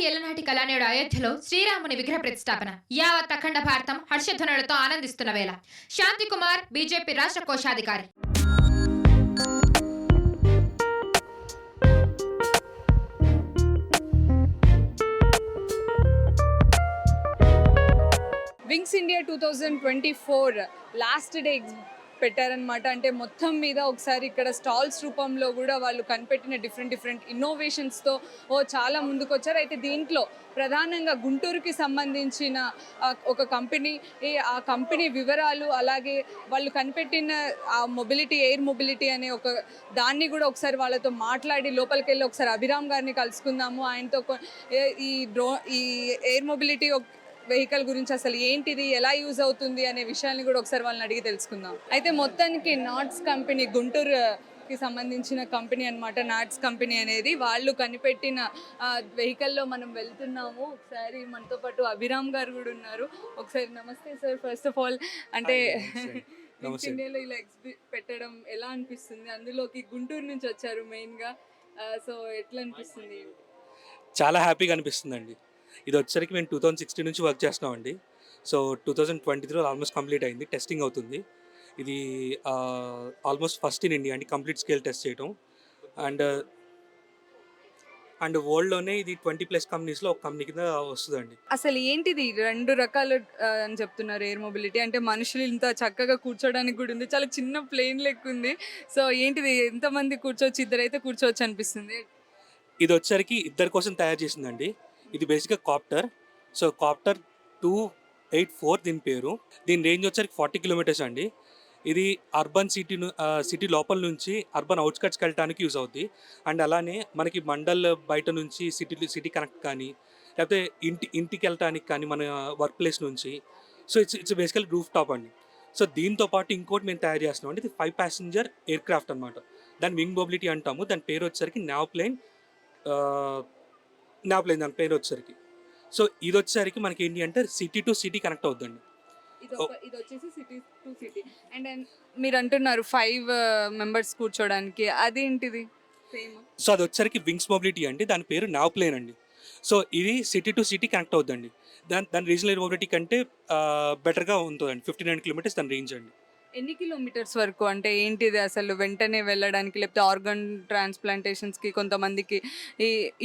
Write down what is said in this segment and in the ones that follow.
ఏళ్ల కళ నేడు అయోధ్యలో శ్రీరాముని విగ్రహ ప్రతిష్టాపన. యావత్ అఖండ భారతం హర్షధ్వనులతో ఆనందిస్తున్న వేళ. శాంతి కుమార్, బీజేపీ రాష్ట్ర కోశాధికారి. వింగ్స్ ఇండియా 2024 లాస్ట్ డే పెట్టారనమాట. అంటే మొత్తం మీద ఒకసారి ఇక్కడ స్టాల్స్ రూపంలో కూడా వాళ్ళు కనిపెట్టిన డిఫరెంట్ ఇన్నోవేషన్స్తో చాలా ముందుకు వచ్చారు. అయితే దీంట్లో ప్రధానంగా గుంటూరుకి సంబంధించిన ఒక కంపెనీ, ఆ కంపెనీ వివరాలు, అలాగే వాళ్ళు కనిపెట్టిన ఆ మొబిలిటీ, ఎయిర్ మొబిలిటీ అనే ఒక దాన్ని కూడా ఒకసారి వాళ్ళతో మాట్లాడి లోపలికి వెళ్ళి ఒకసారి అభిరామ్ గారిని కలుసుకుందాము. ఆయనతో ఈ ఎయిర్ మొబిలిటీ వెహికల్ గురించి అసలు ఏంటిది, ఎలా యూజ్ అవుతుంది అనే విషయాన్ని కూడా ఒకసారి వాళ్ళని అడిగి తెలుసుకుందాం. అయితే మొత్తానికి నాట్స్ కంపెనీ, గుంటూరుకి సంబంధించిన కంపెనీ అనమాట. నాట్స్ కంపెనీ అనేది వాళ్ళు కనిపెట్టిన వెహికల్లో మనం వెళ్తున్నాము. ఒకసారి మనతో పాటు అభిరామ్ గారు కూడా ఉన్నారు. ఒకసారి నమస్తే సార్. ఫస్ట్ ఆఫ్ ఆల్ అంటే ఇండియాలో ఇలా పెట్టడం ఎలా అనిపిస్తుంది? అందులోకి గుంటూరు నుంచి వచ్చారు మెయిన్గా. సో ఎట్లా అనిపిస్తుంది? చాలా హ్యాపీగా అనిపిస్తుందండి. ఇది వచ్చేసరికి మేము 2016 నుంచి వర్క్ చేస్తున్నామండి. సో 2023లో ఆల్మోస్ట్ కంప్లీట్ అయింది. టెస్టింగ్ అవుతుంది. ఇది ఆల్మోస్ట్ ఫస్ట్ ఇన్ ఇండియా అండి కంప్లీట్ స్కేల్ టెస్ట్ చేయడం. అండ్ వరల్డ్లోనే ఇది 20+ కంపెనీస్లో ఒక కంపెనీ కింద వస్తుందండి. అసలు ఏంటిది 2 రకాలు అని చెప్తున్నారు ఎయిర్ మొబిలిటీ అంటే? మనుషులు ఇంత చక్కగా కూర్చోడానికి కూడా ఉంది, చాలా చిన్న ప్లేన్ లెక్క ఉంది. సో ఏంటిది, ఎంతమంది కూర్చోవచ్చు? ఇద్దరైతే కూర్చోవచ్చు అనిపిస్తుంది. ఇది వచ్చేసరికి ఇద్దరి కోసం తయారు చేసిందండి. ఇది బేసిక్గా కాప్టర్. సో కాప్టర్ 284 దీని పేరు. దీని రేంజ్ వచ్చేసరికి 40 కిలోమీటర్స్ అండి. ఇది అర్బన్ సిటీ లోపల నుంచి అర్బన్ అవుట్స్కట్స్కి వెళ్ళడానికి యూజ్ అవుద్ది. అండ్ అలానే మనకి మండల్ బయట నుంచి సిటీ కనెక్ట్ కానీ, లేకపోతే ఇంటికి వెళ్ళటానికి కానీ మన వర్క్ ప్లేస్ నుంచి. సో ఇట్స్ బేసికల్ రూఫ్ టాప్ అండి. సో దీంతో పాటు ఇంకోటి మేము తయారు చేస్తున్నాం అండి. ఇది 5 ప్యాసింజర్ ఎయిర్ క్రాఫ్ట్ అనమాట. దాని వింగ్ మొబిలిటీ అంటాము. దాని పేరు వచ్చేసరికి నావ్ ప్లేన్ దాని పేరు వచ్చేసరికి. సో ఇది వచ్చేసరికి మనకి ఏంటి అంటే సిటీ టు సిటీ కనెక్ట్ అవుద్దండి. ఇది వచ్చేసి సిటీ టు సిటీ. అండ్ మీరు అంటున్నారు 5 మెంబర్స్ కూర్చోడానికి, అదేంటిది సేమ్? సో అది వచ్చేసరికి వింగ్స్ మొబిలిటీ అండి. దాని పేరు నావ్ ప్లేన్ అండి. సో ఇది సిటీ టు సిటీ కనెక్ట్ అవుద్దండి. దాని రీజనల్ ఎయిర్ మొబిలిటీ కంటే బెటర్గా ఉంటుందండి. 59 కిలోమీటర్స్ దాని రేంజ్ అండి. ఎన్ని కిలోమీటర్స్ వరకు? అంటే ఏంటిది అసలు వెంటనే వెళ్ళడానికి, లేకపోతే ఆర్గన్ ట్రాన్స్ప్లాంటేషన్స్కి కొంతమందికి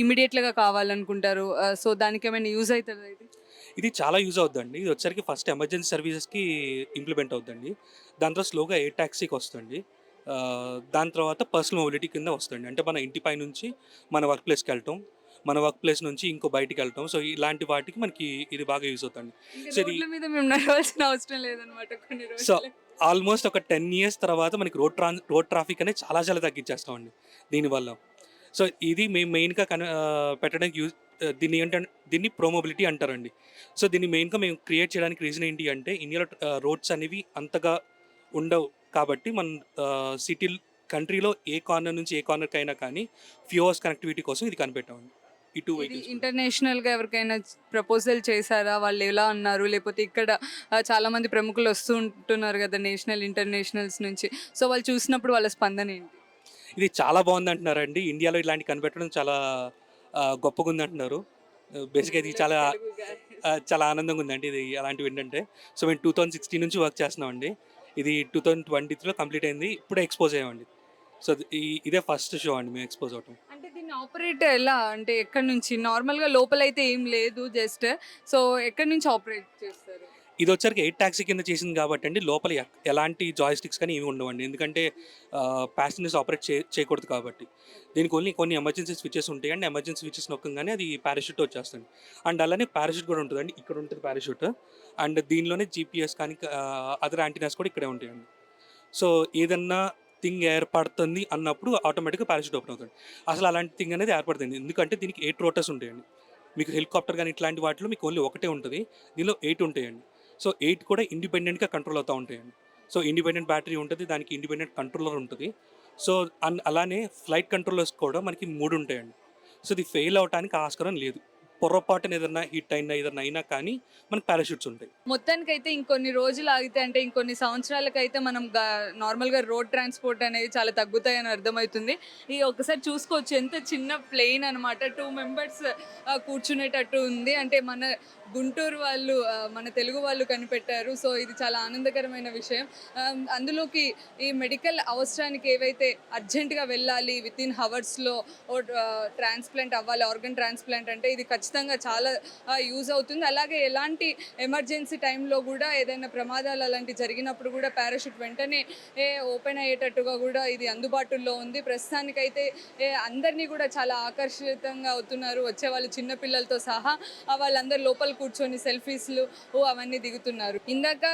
ఇమీడియట్గా కావాలనుకుంటారు. సో దానికి ఏమైనా యూజ్ అవుతుంది ఇది? ఇది చాలా యూజ్ అవుద్దండి. ఇది వచ్చరికి ఫస్ట్ ఎమర్జెన్సీ సర్వీసెస్కి ఇంప్లిమెంట్ అవుద్దండి. దాని తర్వాత స్లోగా ఎయిర్ ట్యాక్సీకి వస్తుంది. దాని తర్వాత పర్సనల్ మొబిలిటీ కింద వస్తుంది. అంటే మన ఇంటిపై నుంచి మన వర్క్ ప్లేస్కి వెళ్ళటం, మన వర్క్ ప్లేస్ నుంచి ఇంకో బయటికి వెళ్ళటం. సో ఇలాంటి వాటికి మనకి ఇది బాగా యూజ్ అవుతుంది. సో ఇది మీద మేము నడవాల్సిన అవసరం లేదనమాట కొన్ని సో రోజులు. ఆల్మోస్ట్ ఒక 10 years తర్వాత మనకి రోడ్ ట్రాఫిక్ అనేది చాలా తగ్గించేస్తామండి దీనివల్ల. సో ఇది మేము మెయిన్గా పెట్టడానికి దీన్ని ప్రో-మొబిలిటీ అంటారండి. సో దీన్ని మెయిన్గా మేము క్రియేట్ చేయడానికి రీజన్ ఏంటి అంటే, ఇండియాలో రోడ్స్ అనేవి అంతగా ఉండవు కాబట్టి మనం కంట్రీలో ఏ కార్నర్ నుంచి ఏ కార్నర్కి అయినా కానీ ఫ్యూ అవర్స్ కనెక్టివిటీ కోసం ఇది కనిపెట్టామండి. ఈ 2 వెహికల్స్. ఇంటర్నేషనల్గా ఎవరికైనా ప్రపోజల్ చేశారా? వాళ్ళు ఎలా అన్నారు? లేకపోతే ఇక్కడ చాలా మంది ప్రముఖులు వస్తూ ఉంటున్నారు కదా నేషనల్ ఇంటర్నేషనల్స్ నుంచి. సో వాళ్ళు చూసినప్పుడు వాళ్ళ స్పందన ఏంటి? ఇది చాలా బాగుంది అంటున్నారండి. ఇండియాలో ఇలాంటి కనిపెట్టడం చాలా గొప్పగా ఉంది అంటున్నారు. బేసిక్గా ఇది చాలా ఆనందంగా ఉందండి ఇది అలాంటివి ఏంటంటే. సో మేము 2016 నుంచి వర్క్ చేస్తున్నామండి. ఇది 2023లో కంప్లీట్ అయింది. ఇప్పుడే ఎక్స్పోజ్ అయ్యామండి. సో ఇదే ఫస్ట్ షో అండి మేము ఎక్స్పోజ్ అవటం. అంటే దీన్ని ఆపరేట్ ఎలా? అంటే ఎక్కడి నుంచి? నార్మల్గా లోపలైతే ఏం లేదు జస్ట్. సో ఎక్కడి నుంచి ఆపరేట్ చేస్తారు? ఇది వచ్చరికి ఎయిర్ ట్యాక్సీ కింద చేసింది కాబట్టి అండి, లోపల ఎలాంటి జాయిస్టిక్స్ కానీ ఏమి ఉండవండి. ఎందుకంటే ప్యాసింజర్స్ ఆపరేట్ చేయకూడదు కాబట్టి. దీనికి ఓన్లీ కొన్ని ఎమర్జెన్సీ స్విచెస్ ఉంటాయి అండి. ఎమర్జెన్సీ స్విచెస్ నొక్కగానే అది పారాషూట్ వచ్చేస్తుంది. అండ్ అలానే పారాషూట్ కూడా ఉంటుందండి. ఇక్కడ ఉంటుంది పారాషూట్. అండ్ దీనిలోనే జీపీఎస్ కానీ అదర్ యాంటీనాస్ కూడా ఇక్కడే ఉంటాయండి. సో ఏదన్నా థింగ్ ఏర్పడుతుంది అన్నప్పుడు ఆటోమేటిక్గా పారాషూట్ ఓపెన్ అవుతుంది. అసలు అలాంటి థింగ్ అనేది ఏర్పడుతుంది. ఎందుకంటే దీనికి 8 రోటర్స్ ఉంటాయండి. మీకు హెలికాప్టర్ కానీ ఇట్లాంటి వాటిలో మీకు ఓన్లీ ఒకటే ఉంటుంది. దీనిలో 8 ఉంటాయండి. సో 8 కూడా ఇండిపెండెంట్గా కంట్రోల్ అవుతూ ఉంటాయండి. సో ఇండిపెండెంట్ బ్యాటరీ ఉంటుంది, దానికి ఇండిపెండెంట్ కంట్రోలర్ ఉంటుంది. సో అలానే ఫ్లైట్ కంట్రోలర్స్ కూడా మనకి 3 ఉంటాయండి. సో ఇది ఫెయిల్ అవడానికి ఆస్కారం లేదు. పొరపాటున ఏదైనా హిట్ అయినా కానీ మనకి పారాషూట్స్ ఉంటాయి. మొత్తానికైతే ఇంకొన్ని రోజులు ఆగితే అంటే ఇంకొన్ని సంవత్సరాలకైతే మనం నార్మల్గా రోడ్ ట్రాన్స్పోర్ట్ అనేది చాలా తగ్గుతాయని అర్థమవుతుంది. ఈ ఒకసారి చూసుకోవచ్చు ఎంత చిన్న ప్లేన్ అనమాట, 2 మెంబర్స్ కూర్చునేటట్టు ఉంది. అంటే మన గుంటూరు వాళ్ళు మన తెలుగు వాళ్ళు కనిపెట్టారు. సో ఇది చాలా ఆనందకరమైన విషయం. అందులోకి ఈ మెడికల్ అవసరానికి ఏవైతే అర్జెంటుగా వెళ్ళాలి, విత్ ఇన్ హవర్స్లో ట్రాన్స్ప్లాంట్ అవ్వాలి, ఆర్గన్ ట్రాన్స్ప్లాంట్ అంటే ఇది ఖచ్చితంగా చాలా యూజ్ అవుతుంది. అలాగే ఎలాంటి ఎమర్జెన్సీ టైంలో కూడా ఏదైనా ప్రమాదాలు అలాంటి జరిగినప్పుడు కూడా పారాషూట్ వెంటనే ఓపెన్ అయ్యేటట్టుగా కూడా ఇది అందుబాటులో ఉంది. ప్రస్తుతానికైతే అందరినీ కూడా చాలా ఆకర్షితంగా అవుతున్నారు వచ్చేవాళ్ళు, చిన్నపిల్లలతో సహా వాళ్ళందరూ లోపల కూర్చొని సెల్ఫీస్లు అవన్నీ దిగుతున్నారు. ఇందాక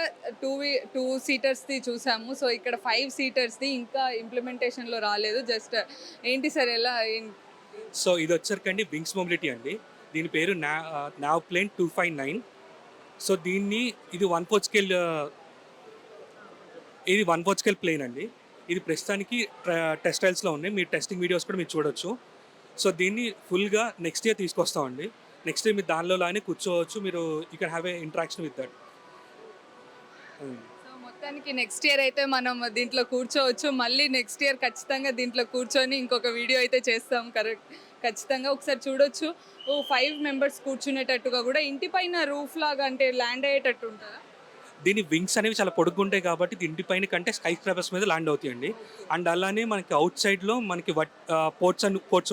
2 సీటర్స్ది చూసాము. సో ఇక్కడ 5 సీటర్స్ది ఇంకా ఇంప్లిమెంటేషన్లో రాలేదు. జస్ట్ ఏంటి సార్ ఎలా? సో ఇది వచ్చరికండి వింగ్స్ మొబిలిటీ అండి. దీని పేరు నావ్ ప్లేన్ 259. సో దీన్ని ఇది 1/4 స్కేల్ ప్లేన్ అండి. ఇది ప్రస్తుతానికి టెస్ట్ ట్రయల్స్లో ఉన్నాయి. మీరు టెస్టింగ్ వీడియోస్ కూడా మీరు చూడొచ్చు. సో దీన్ని ఫుల్గా నెక్స్ట్ ఇయర్ తీసుకొస్తామండి. నెక్స్ట్ ఇయర్ మీరు దానిలో లానే కూర్చోవచ్చు. మీరు you can have a interaction with that. So మొత్తానికి నెక్స్ట్ ఇయర్ అయితే మనం దీంట్లో కూర్చోవచ్చు. మళ్ళీ నెక్స్ట్ ఇయర్ ఖచ్చితంగా దీంట్లో కూర్చొని ఇంకొక వీడియో అయితే చేస్తాం. ఖచ్చితంగా ఒకసారి చూడొచ్చు. 5 మెంబర్స్ కూర్చునేటట్టుగా కూడా ఇంటి పైన రూఫ్ లాగా అంటే ల్యాండ్ అయ్యేటట్టు ఉంటుందా? దీని వింగ్స్ అనేవి చాలా పొడుగు ఉంటాయి కాబట్టి ఇది ఇంటి పైన కంటే స్కై స్క్రాపర్స్ మీద ల్యాండ్ అవుతాయండి. అండ్ అలానే మనకి అవుట్ సైడ్లో మనకి పోర్ట్స్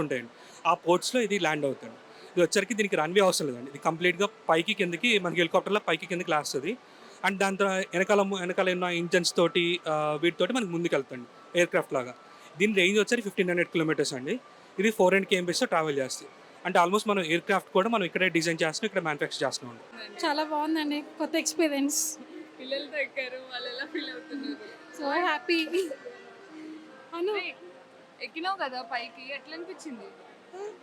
ఉంటాయండి. ఆ పోర్ట్స్లో ఇది ల్యాండ్ అవుతుంది. ఇది వచ్చరికి దీనికి రన్వే అవసరం లేదండి. ఇది కంప్లీట్గా పైకి కిందకి మనకి హెలికాప్టర్లో పైకి కిందకి లాస్తుంది. అండ్ దాని వెనకాల ఉన్న ఇంజన్స్ తోటి వీటితోటి మనకి ముందుకు వెళ్తుంది ఎయిర్ క్రాఫ్ట్ లాగా. దీని రేంజ్ వచ్చరికి 1500 కిలోమీటర్స్ అండి. ఇది 400 km/hతో ట్రావెల్ చేస్తుంది. అంటే ఆల్మోస్ట్ మనం ఎయిర్ క్రాఫ్ట్ కూడా మనం ఇక్కడే డిజైన్ చేస్తున్నాం, ఇక్కడ మ్యానుఫ్యాక్చర్ చేస్తున్నాం. చాలా బాగుందండి, కొత్త ఎక్స్పీరియన్స్. పిల్లలతో ఎక్కారు, వాళ్ళు ఎలా ఫీల్ అవుతున్నారు? So happy. ఎక్కినావు కదా పైకి, ఎట్లా అనిపించింది?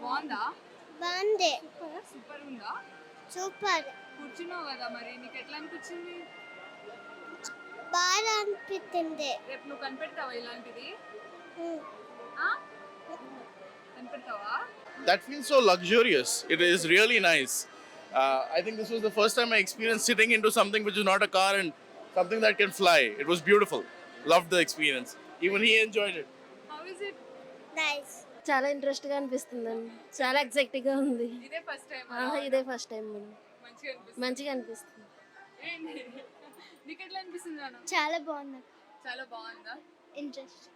బాగుందా? బాగుంది, సూపర్ ఉందా? సూపర్, కూర్చున్నావు కదా, మరి నీకు ఎట్లా అనిపించింది? బాగా అనిపించింది. రేపు నువ్వు కనిపెడతావా ఇలాంటిది? కనిపెడతావా? That feels so luxurious. It is really nice. I think this was the first time I experienced sitting into something which is not a car and something that can fly. It was beautiful. Loved the experience. Even he enjoyed it. How is it? Nice, చాలా ఇంట్రెస్ట్గా అనిపిస్తుందండి, చాలా ఎగ్జైటింగ్గా ఉంది. ఇదే first time? ఇదే first time madam. మంచిగా అనిపిస్తుంది. మంచిగా అనిపిస్తుంది. నీకు ఎట్లా అనిపిస్తుంది నాన్న? చాలా బాగుంది, చాలా బాగుందా? ఇంట్రెస్ట్.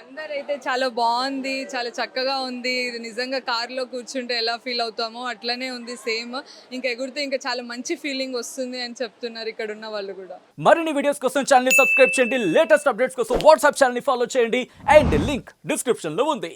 అందరైతే చాలా బాగుంది, చాలా చక్కగా ఉంది. ఇది నిజంగా కార్లో కూర్చుంటే ఎలా ఫీల్ అవుతామో అట్లనే ఉంది సేమ్. ఇంకా ఎగురితే ఇంకా చాలా మంచి ఫీలింగ్ వస్తుంది అని చెప్తున్నారు ఇక్కడ ఉన్న వాళ్ళు కూడా. మరిన్ని వీడియోస్ కోసం ఛానల్ ని సబ్స్క్రైబ్ చేయండి, లేటెస్ట్ అప్డేట్స్ కోసం వాట్సాప్ ఛానల్ ని ఫాలో చేయండి అండ్ లింక్ డిస్క్రిప్షన్ లో ఉంది.